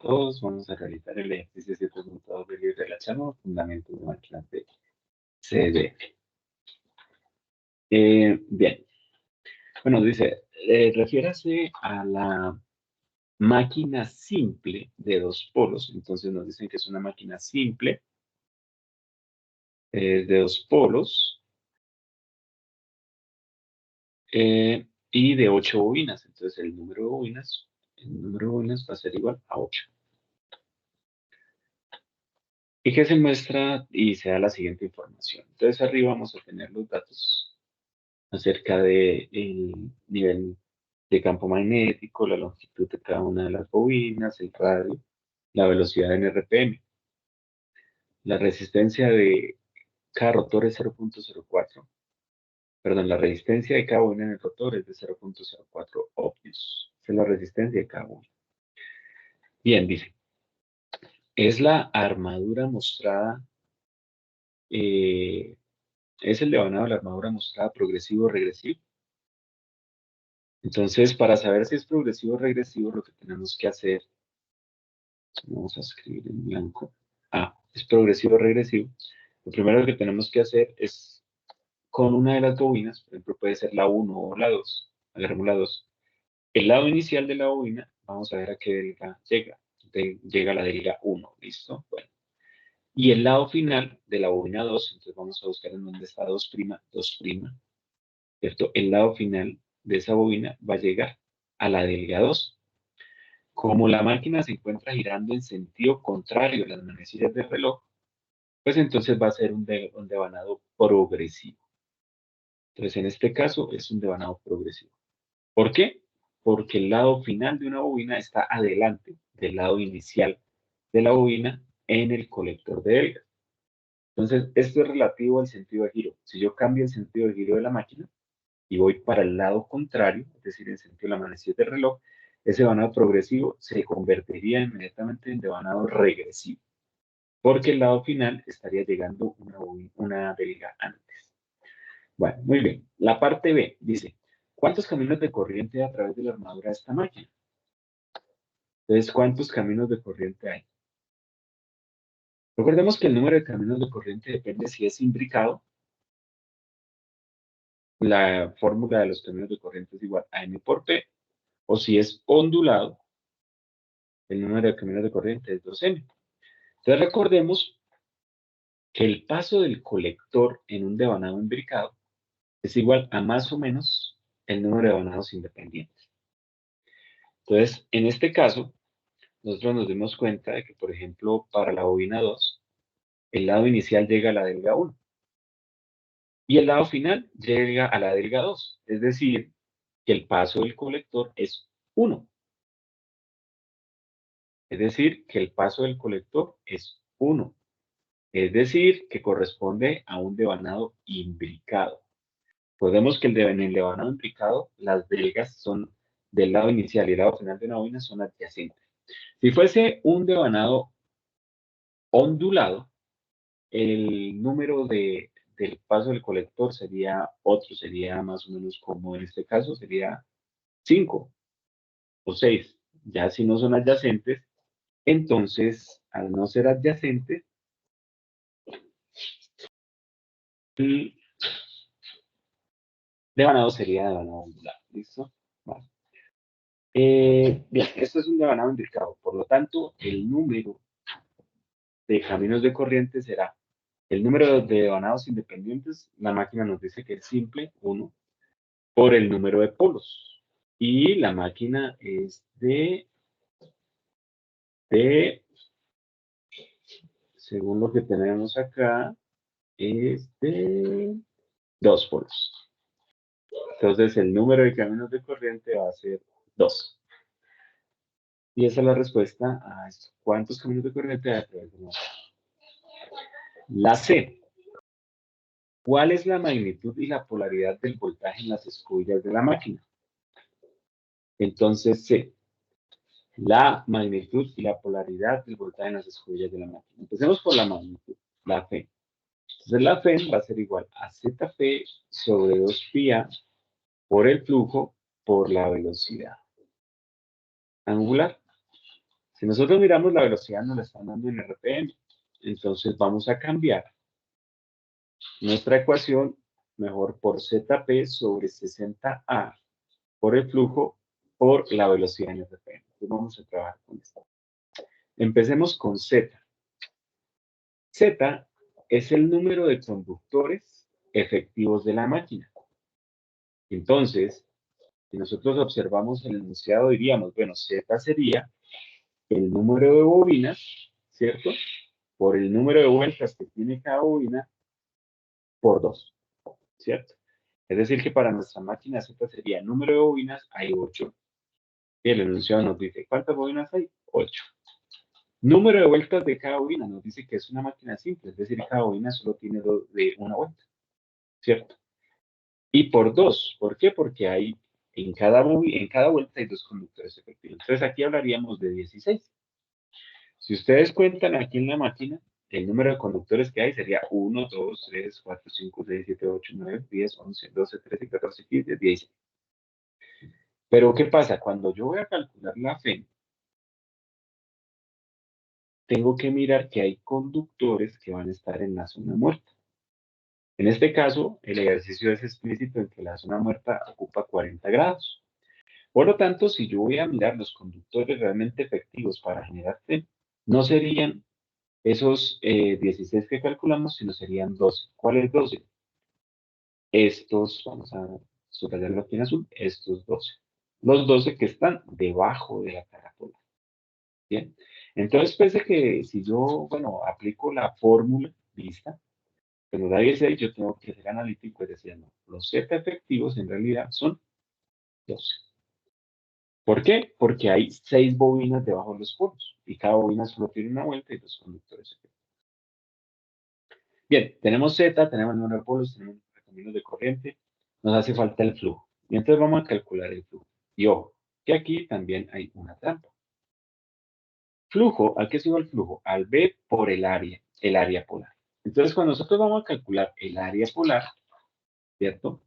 todos. Vamos a realizar el ejercicio 7.2 del libro de la Chama, Fundamentos de Máquinas de CDF. Bien. Bueno, dice, refiérase a la máquina simple de dos polos. Entonces nos dicen que es una máquina simple de dos polos y de 8 bobinas. Entonces el número de bobinas va a ser igual a 8. Y que se muestra y se da la siguiente información. Entonces arriba vamos a tener los datos acerca del nivel de campo magnético, la longitud de cada una de las bobinas, el radio, la velocidad en RPM. La resistencia de cada rotor es 0.04. Perdón, la resistencia de cada bobina en el rotor es de 0.04 ohmios. Esa es la resistencia de cada bobina. Bien, dice, es la armadura mostrada, es el devanado de la armadura mostrada progresivo o regresivo. Entonces, para saber si es progresivo o regresivo, lo que tenemos que hacer, vamos a escribir en blanco, es progresivo o regresivo. Lo primero que tenemos que hacer es, con una de las bobinas, por ejemplo, puede ser la 1 o la 2, agarramos la 2, el lado inicial de la bobina, vamos a ver a qué delga llega. Llega a la delga 1, ¿listo? Bueno. Y el lado final de la bobina 2, entonces vamos a buscar en dónde está 2', 2', ¿cierto? El lado final de esa bobina va a llegar a la delga 2. Como la máquina se encuentra girando en sentido contrario a las manecillas del reloj, pues entonces va a ser un devanado progresivo. Entonces, en este caso es un devanado progresivo. ¿Por qué? Porque el lado final de una bobina está adelante del lado inicial de la bobina en el colector de delgas. Entonces, esto es relativo al sentido de giro. Si yo cambio el sentido de giro de la máquina y voy para el lado contrario, es decir, en sentido de la manecilla del reloj, ese devanado progresivo se convertiría inmediatamente en devanado regresivo, porque el lado final estaría llegando una delga antes. Bueno, muy bien. La parte B dice, ¿cuántos caminos de corriente hay a través de la armadura de esta máquina? Entonces, ¿cuántos caminos de corriente hay? Recordemos que el número de caminos de corriente depende si es imbricado. La fórmula de los caminos de corriente es igual a M por P. O si es ondulado, el número de caminos de corriente es 2M. Entonces, recordemos que el paso del colector en un devanado imbricado es igual a más o menos el número de devanados independientes. Entonces, en este caso, nosotros nos dimos cuenta de que, por ejemplo, para la bobina 2, el lado inicial llega a la delga 1 y el lado final llega a la delga 2. Es decir, que el paso del colector es 1. Es decir, que el paso del colector es 1. Es decir, que corresponde a un devanado imbricado. Podemos que en el devanado imbricado, las delgas son del lado inicial y el lado final de una bobina son adyacentes. Si fuese un devanado ondulado, el número del paso del colector sería otro, sería más o menos como en este caso, sería 5 o 6. Ya si no son adyacentes, entonces, al no ser adyacentes, el devanado sería devanado ondulado. ¿Listo? Vale. Bien, esto es un devanado imbricado. Por lo tanto, el número de caminos de corriente será el número de devanados independientes. La máquina nos dice que es simple, 1, por el número de polos. Y la máquina es según lo que tenemos acá, es de 2 polos. Entonces, el número de caminos de corriente va a ser 2. Y esa es la respuesta a esto. ¿Cuántos caminos de corriente hay a través de la máquina? La C. ¿Cuál es la magnitud y la polaridad del voltaje en las escobillas de la máquina? Entonces, C. La magnitud y la polaridad del voltaje en las escobillas de la máquina. Empecemos por la magnitud, la F. Entonces, la F va a ser igual a ZP sobre 2πA por el flujo por la velocidad angular. Si nosotros miramos la velocidad, nos la están dando en RPM. Entonces vamos a cambiar nuestra ecuación mejor por ZP sobre 60A por el flujo por la velocidad en RPM. Entonces vamos a trabajar con esto. Empecemos con Z. Z es el número de conductores efectivos de la máquina. Entonces, si nosotros observamos el enunciado, diríamos, bueno, Z sería el número de bobinas, ¿cierto? Por el número de vueltas que tiene cada bobina por 2, ¿cierto? Es decir, que para nuestra máquina Z sería el número de bobinas, hay 8. Y el enunciado nos dice, ¿cuántas bobinas hay? 8. Número de vueltas de cada bobina nos dice que es una máquina simple, es decir, cada bobina solo tiene de una vuelta, ¿cierto? Y por 2, ¿por qué? Porque hay en cada vuelta hay 2 conductores efectivos. Entonces aquí hablaríamos de 16. Si ustedes cuentan aquí en la máquina, el número de conductores que hay sería 1, 2, 3, 4, 5, 6, 7, 8, 9, 10, 11, 12, 13, 14, 15, 16. Pero ¿qué pasa? Cuando yo voy a calcular la FE, tengo que mirar que hay conductores que van a estar en la zona muerta. En este caso, el ejercicio es explícito en que la zona muerta ocupa 40 grados. Por lo tanto, si yo voy a mirar los conductores realmente efectivos para generar FE, no serían esos 16 que calculamos, sino serían 12. ¿Cuál es 12? Estos, vamos a subrayarlo aquí en azul, estos 12. Los 12 que están debajo de la carátula. Bien. Entonces, pese que si yo, bueno, aplico la fórmula vista, que nos da 16, yo tengo que ser analítico y decir, no, los Z efectivos en realidad son 12. ¿Por qué? Porque hay 6 bobinas debajo de los polos y cada bobina solo tiene una vuelta y 2 conductores efectivos. Bien, tenemos Z, tenemos el número de polos, tenemos el caminos de corriente, nos hace falta el flujo. Y entonces vamos a calcular el flujo. Y ojo, que aquí también hay una trampa. Flujo, ¿a qué se llama el flujo? Al B por el área polar. Entonces, cuando nosotros vamos a calcular el área polar, ¿cierto?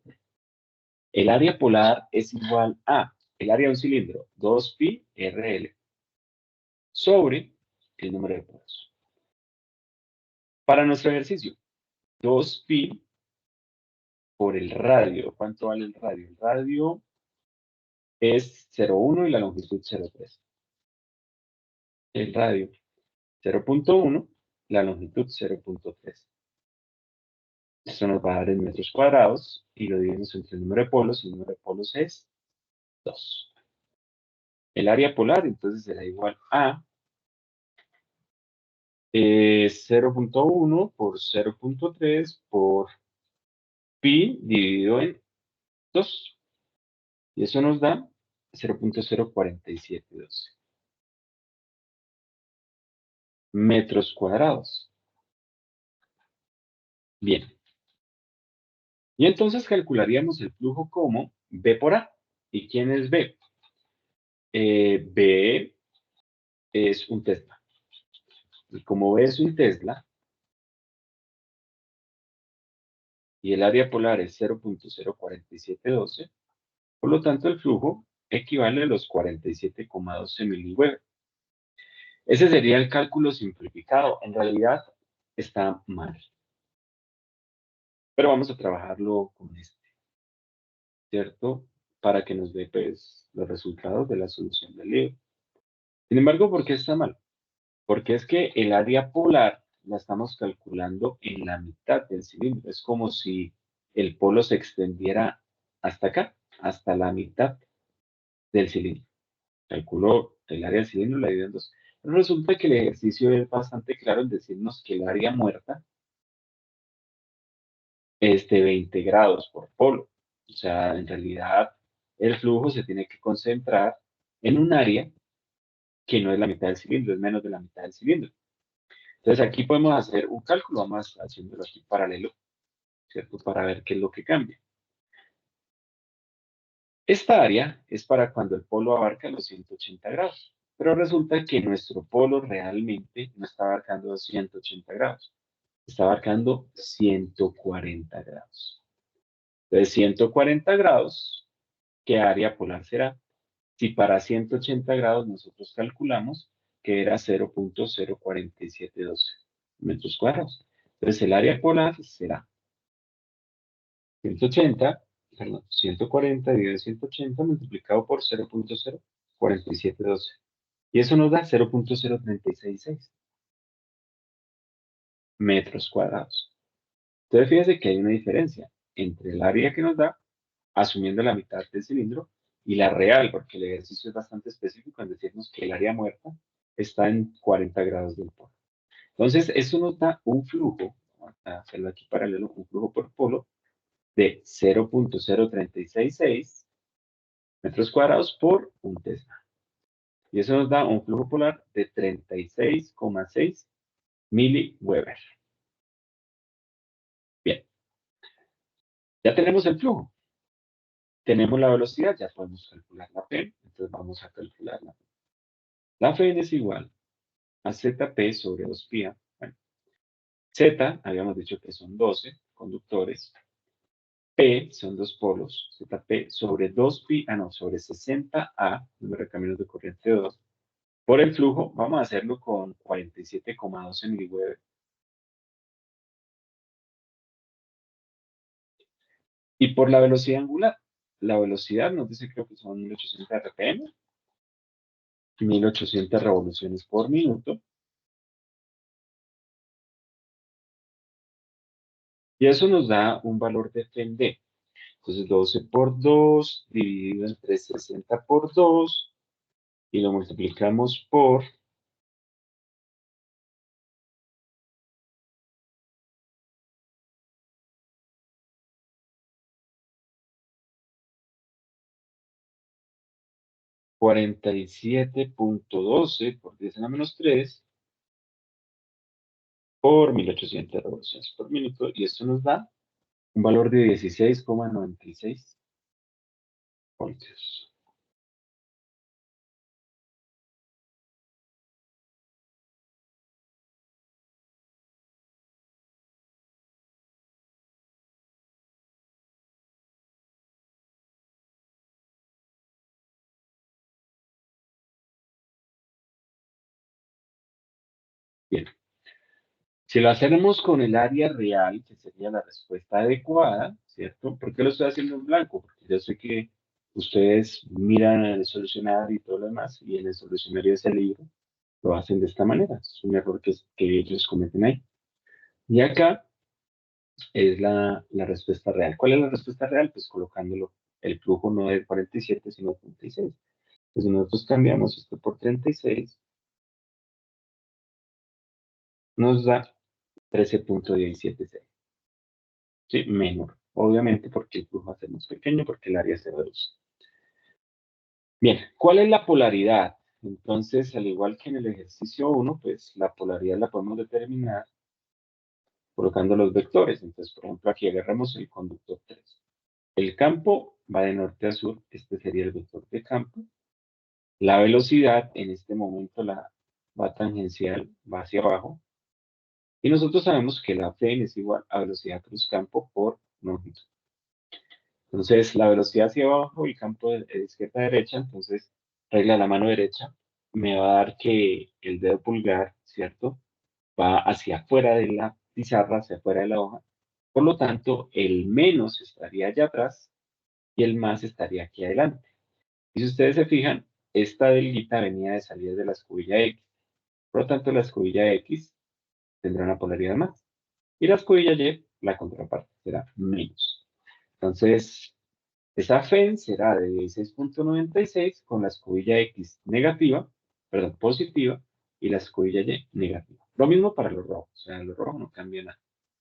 El área polar es igual a el área de un cilindro, 2pi RL, sobre el número de polos. Para nuestro ejercicio, 2pi por el radio. ¿Cuánto vale el radio? El radio es 0,1 y la longitud 0,3. El radio 0,1, la longitud 0,3. Esto nos va a dar en metros cuadrados y lo dividimos entre el número de polos y el número de polos es 2. El área polar entonces será igual a 0,1 por 0,3 por pi dividido en 2. Y eso nos da 0,04712 metros cuadrados. Bien. Y entonces calcularíamos el flujo como B por A. ¿Y quién es B? B es un Tesla. Y como B es un Tesla, y el área polar es 0,04712, por lo tanto el flujo equivale a los 47,12 miliweb. Ese sería el cálculo simplificado. En realidad está mal. Pero vamos a trabajarlo con este, ¿cierto? Para que nos dé pues, los resultados de la solución del libro. Sin embargo, ¿por qué está mal? Porque es que el área polar la estamos calculando en la mitad del cilindro. Es como si el polo se extendiera hasta acá, hasta la mitad del cilindro. Calculo el área del cilindro, la divido en dos. Pero resulta que el ejercicio es bastante claro en decirnos que el área muerta es de 20 grados por polo. O sea, en realidad el flujo se tiene que concentrar en un área que no es la mitad del cilindro, es menos de la mitad del cilindro. Entonces aquí podemos hacer un cálculo, vamos haciéndolo aquí paralelo, ¿cierto? Para ver qué es lo que cambia. Esta área es para cuando el polo abarca los 180 grados, pero resulta que nuestro polo realmente no está abarcando los 180 grados, está abarcando 140 grados. Entonces, 140 grados, ¿qué área polar será? Si para 180 grados nosotros calculamos que era 0.04712 metros cuadrados. Entonces, el área polar será 140 dividido 180 multiplicado por 0.04712. Y eso nos da 0.0366 metros cuadrados. Entonces, fíjense que hay una diferencia entre el área que nos da, asumiendo la mitad del cilindro, y la real, porque el ejercicio es bastante específico en decirnos que el área muerta está en 40 grados del polo. Entonces, eso nos da un flujo, vamos a hacerlo aquí paralelo, un flujo por polo de 0.0366 metros cuadrados por un Tesla. Y eso nos da un flujo polar de 36,6 miliweber. Bien, ya tenemos el flujo. Tenemos la velocidad, ya podemos calcular la P, entonces vamos a calcular la P. La P es igual a ZP sobre 2π. Bueno, Z, habíamos dicho que son 12 conductores. P son dos polos, ZP sobre 2π, sobre 60A, número de caminos de corriente 2, por el flujo, vamos a hacerlo con 47,12 miliweber. Y por la velocidad angular, la velocidad nos dice creo que son 1800 RPM, 1800 revoluciones por minuto. Y eso nos da un valor de Fnd. Entonces 12 por 2 dividido entre 60 por 2 y lo multiplicamos por 47,12 por 10 a la menos 3 por 1800 revoluciones por minuto. Y esto nos da un valor de 16,96 voltios. Bien. Si lo hacemos con el área real, que sería la respuesta adecuada, ¿cierto? ¿Por qué lo estoy haciendo en blanco? Porque yo sé que ustedes miran el solucionario y todo lo demás, y en el solucionario de ese libro lo hacen de esta manera. Es un error que ellos cometen ahí. Y acá es la respuesta real. ¿Cuál es la respuesta real? Pues colocándolo, el flujo no es 47, sino 36. Entonces, si nosotros cambiamos esto por 36, nos da 13,176. Sí, menor. Obviamente porque el flujo va a ser más pequeño, porque el área se reduce. Bien, ¿cuál es la polaridad? Entonces, al igual que en el ejercicio 1, pues la polaridad la podemos determinar colocando los vectores. Entonces, por ejemplo, aquí agarramos el conductor 3. El campo va de norte a sur, este sería el vector de campo. La velocidad, en este momento, la va tangencial, va hacia abajo. Y nosotros sabemos que la P es igual a velocidad cruz campo por longitud. Entonces, la velocidad hacia abajo y campo de izquierda a derecha, entonces, regla de la mano derecha, me va a dar que el dedo pulgar, ¿cierto? Va hacia afuera de la pizarra, hacia afuera de la hoja. Por lo tanto, el menos estaría allá atrás y el más estaría aquí adelante. Y si ustedes se fijan, esta delguita venía de salir de la escobilla X. Por lo tanto, la escobilla X tendrá una polaridad más. Y la escobilla Y, la contraparte, será menos. Entonces, esa FEN será de 16,96 con la escobilla X negativa, perdón, positiva, y la escobilla Y negativa. Lo mismo para los rojos, o sea, los rojos no cambia nada.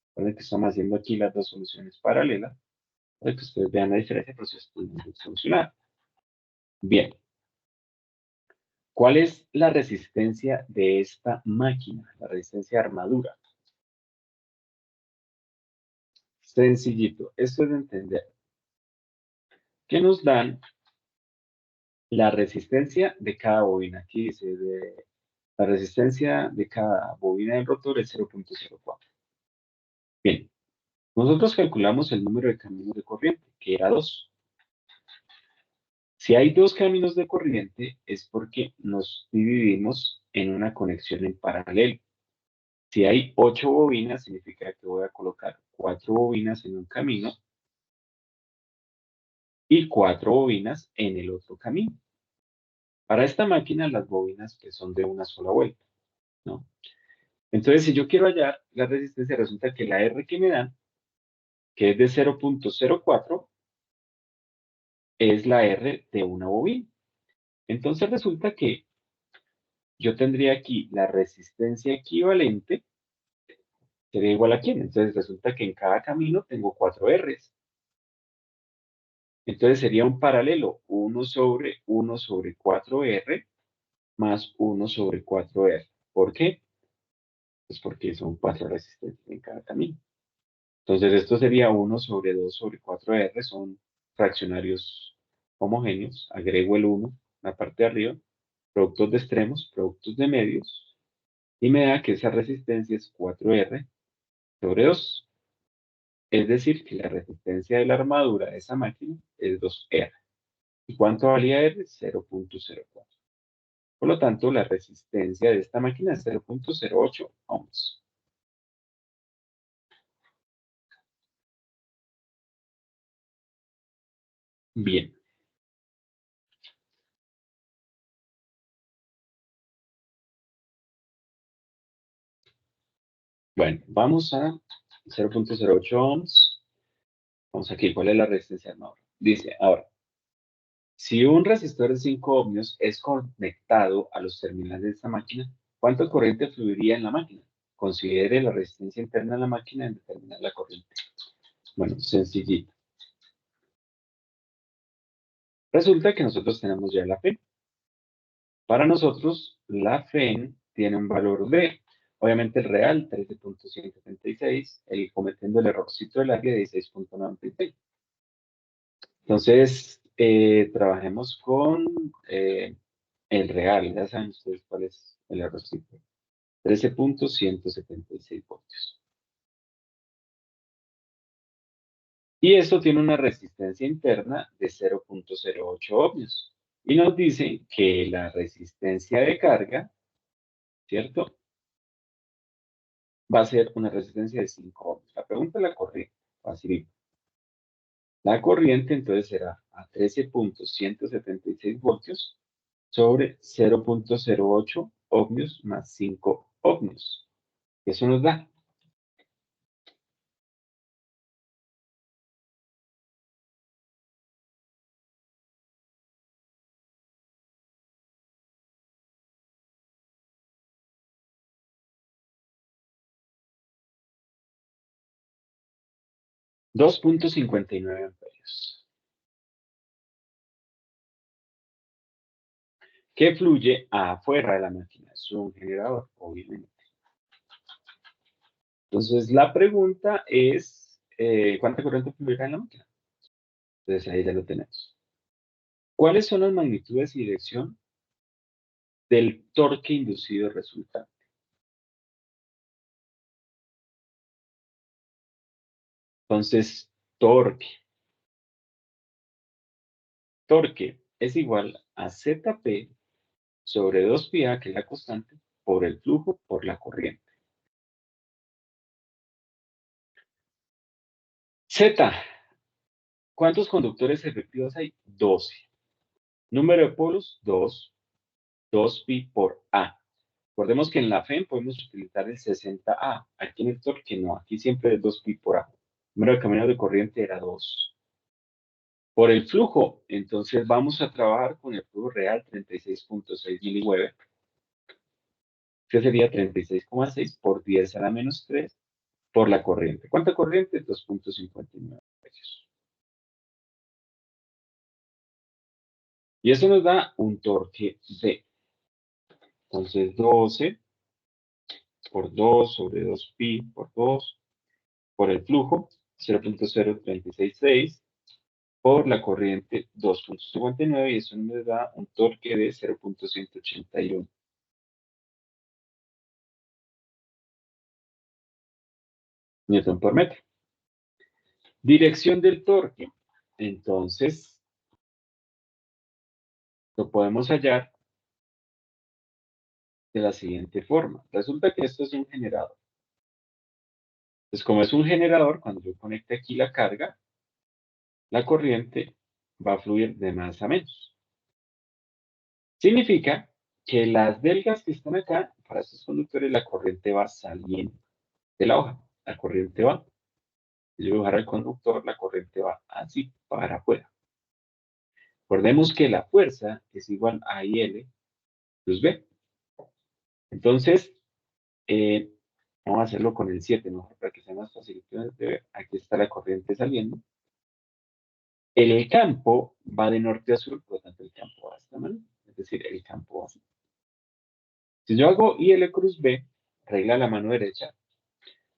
Recuerden que estamos haciendo aquí las dos soluciones paralelas, para que ustedes vean la diferencia, pero si estoy solucionar. Bien. ¿Cuál es la resistencia de esta máquina? La resistencia de armadura. Sencillito, esto es de entender. ¿Qué nos dan? La resistencia de cada bobina. Aquí dice, la resistencia de cada bobina del rotor es 0,04. Bien, nosotros calculamos el número de caminos de corriente, que era 2. Si hay 2 caminos de corriente, es porque nos dividimos en una conexión en paralelo. Si hay 8 bobinas, significa que voy a colocar 4 bobinas en un camino y 4 bobinas en el otro camino. Para esta máquina, las bobinas pues, son de una sola vuelta, ¿no? Entonces, si yo quiero hallar la resistencia, resulta que la R que me dan, que es de 0.04, es la R de una bobina. Entonces, resulta que yo tendría aquí la resistencia equivalente, sería igual a quién. Entonces, resulta que en cada camino tengo 4 Rs. Entonces, sería un paralelo 1 sobre 4R más 1 sobre 4R. ¿Por qué? Pues porque son 4 resistencias en cada camino. Entonces, esto sería 1 sobre 2 sobre 4R, son fraccionarios homogéneos. Agrego el 1, la parte de arriba, productos de extremos, productos de medios, y me da que esa resistencia es 4R sobre 2. Es decir, que la resistencia de la armadura de esa máquina es 2R. ¿Y cuánto valía R? 0.04. Por lo tanto, la resistencia de esta máquina es 0.08 ohms. Bien. Bueno, vamos a 0.08 ohms. Vamos aquí, ¿cuál es la resistencia del armadura? Dice, ahora, si un resistor de 5 ohmios es conectado a los terminales de esta máquina, ¿cuánta corriente fluiría en la máquina? Considere la resistencia interna de la máquina en determinar la corriente. Bueno, sencillito. Resulta que nosotros tenemos ya la FEN. Para nosotros, la FEN tiene un valor de, obviamente el real, 13.176, el cometiendo el errorcito del área de 16.96. Entonces, trabajemos con el real. Ya saben ustedes cuál es el errorcito. 13.176 voltios. Y esto tiene una resistencia interna de 0.08 ohmios. Y nos dice que la resistencia de carga, ¿cierto? Va a ser una resistencia de 5 ohmios. La pregunta es la corriente. Facilito. La corriente entonces será a 13.176 voltios sobre 0.08 ohmios más 5 ohmios. Eso nos da 2.59 amperios. Que fluye afuera de la máquina. Es un generador, obviamente. Entonces, la pregunta es, ¿cuánta corriente fluirá en la máquina? Entonces, ahí ya lo tenemos. ¿Cuáles son las magnitudes y dirección del torque inducido resultante? Entonces, torque es igual a ZP sobre 2πA, que es la constante, por el flujo, por la corriente. Z, ¿cuántos conductores efectivos hay? 12. Número de polos, 2. 2pi por A. Recordemos que en la FEM podemos utilizar el 60A. Aquí en el torque no, aquí siempre es 2pi por A. Número de caminos de corriente era 2. Por el flujo, entonces vamos a trabajar con el flujo real 36.6 miliweber, que sería 36,6 por 10 a la menos 3 por la corriente. ¿Cuánta corriente? 2.59 amperios. Y eso nos da un torque D. Entonces 12 por 2 sobre 2pi por 2 por el flujo 0.0366 por la corriente 2.59 y eso nos da un torque de 0.181 newton por metro. Dirección del torque. Entonces, lo podemos hallar de la siguiente forma. Resulta que esto es un generador. Entonces, como es un generador, cuando yo conecte aquí la carga, la corriente va a fluir de más a menos. Significa que las delgas que están acá, para estos conductores, la corriente va saliendo de la hoja. La corriente va. Si yo dibujar el conductor, la corriente va así para afuera. Recordemos que la fuerza es igual a IL plus B. Entonces, vamos a hacerlo con el 7, mejor para que sea más fácil de ver. Aquí está la corriente saliendo. El campo va de norte a sur, por lo tanto el campo va de esta manera. Es decir, el campo va así. Si yo hago IL cruz B, regla a la mano derecha,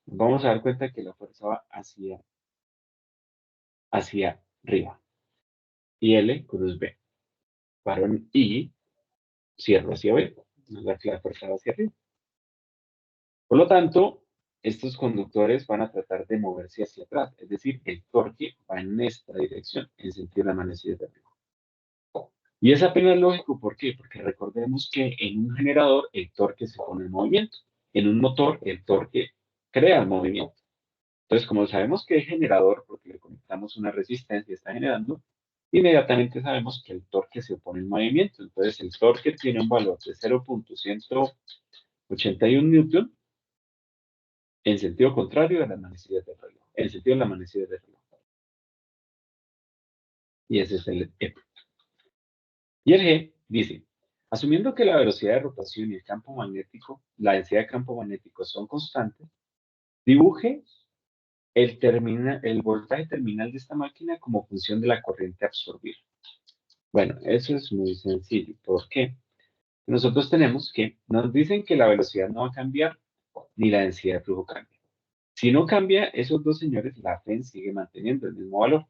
vamos a dar cuenta que la fuerza va hacia arriba. IL cruz B. Paro en I, cierro hacia B. La fuerza va hacia arriba. Por lo tanto, estos conductores van a tratar de moverse hacia atrás, es decir, el torque va en esta dirección, en sentido de la manecilla de arriba. Y es apenas lógico, ¿por qué? Porque recordemos que en un generador el torque se pone en movimiento, en un motor el torque crea el movimiento. Entonces, como sabemos que es generador, porque le conectamos una resistencia y está generando, inmediatamente sabemos que el torque se pone en movimiento. Entonces, el torque tiene un valor de 0.181 newton en sentido contrario a las manecillas del reloj, en sentido de la manecilla del reloj. Y ese es el E. Y el G dice, asumiendo que la velocidad de rotación y el campo magnético, la densidad de campo magnético son constantes, dibuje el voltaje terminal de esta máquina como función de la corriente absorbida. Bueno, eso es muy sencillo. ¿Por qué? Nosotros tenemos que, nos dicen que la velocidad no va a cambiar ni la densidad de flujo cambia. Si no cambia, esos dos señores, la FEN sigue manteniendo el mismo valor.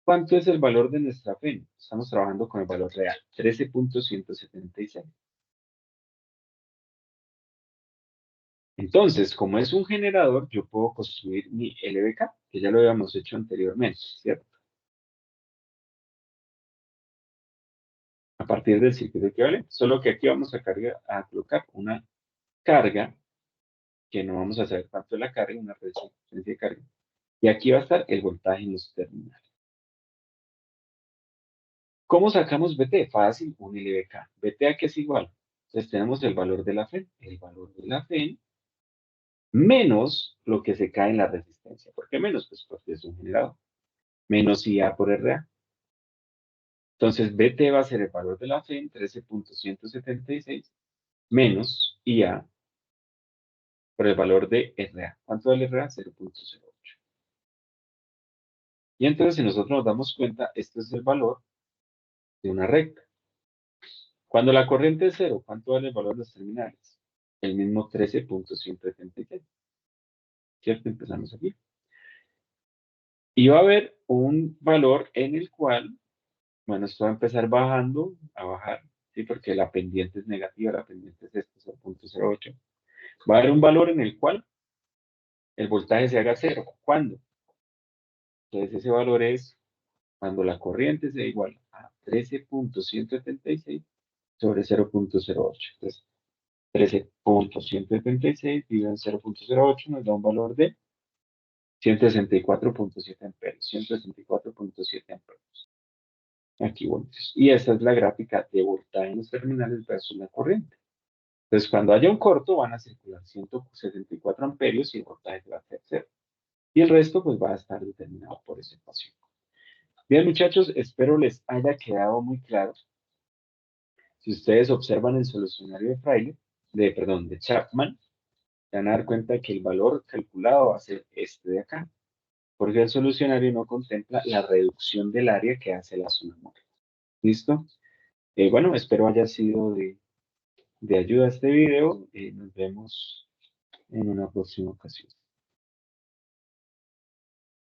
¿Cuánto es el valor de nuestra FEN? Estamos trabajando con el valor real, 13.176. Entonces, como es un generador, yo puedo construir mi LBK, que ya lo habíamos hecho anteriormente, ¿cierto? A partir del circuito equivalente. Solo que aquí vamos a colocar una carga, que no vamos a saber cuánto es la carga, una resistencia de carga. Y aquí va a estar el voltaje en los terminales. ¿Cómo sacamos BT? Fácil, un LBK. ¿BT a qué es igual? Entonces tenemos el valor de la FEN. El valor de la FEN menos lo que se cae en la resistencia. ¿Por qué menos? Pues porque es un generador. Menos IA por RA. Entonces, BT va a ser el valor de la FEN, 13.176, menos IA por el valor de RA. ¿Cuánto vale RA? 0.08. Y entonces, si nosotros nos damos cuenta, este es el valor de una recta. Cuando la corriente es cero, ¿cuánto vale el valor de los terminales? El mismo 13.176. ¿Cierto? Empezamos aquí. Y va a haber un valor en el cual, bueno, esto va a empezar bajando, a bajar, ¿sí? Porque la pendiente es negativa, la pendiente es esto, 0.08. Va a haber un valor en el cual el voltaje se haga cero. ¿Cuándo? Entonces ese valor es cuando la corriente sea igual a 13.176 sobre 0.08. Entonces 13.176 dividido en 0.08 nos da un valor de 164.7 amperios. 164.7 amperios. Aquí voltios. Y esta es la gráfica de voltaje en los terminales versus la corriente. Entonces cuando haya un corto van a circular 164 amperios y el voltaje va a ser cero. Y el resto pues va a estar determinado por esa ecuación. Bien, muchachos, espero les haya quedado muy claro. Si ustedes observan el solucionario de Fraile, de Chapman, se van a dar cuenta que el valor calculado va a ser este de acá, porque el solucionario no contempla la reducción del área que hace la zona móvil. ¿Listo? Bueno, espero haya sido de ayuda este video. Nos vemos en una próxima ocasión.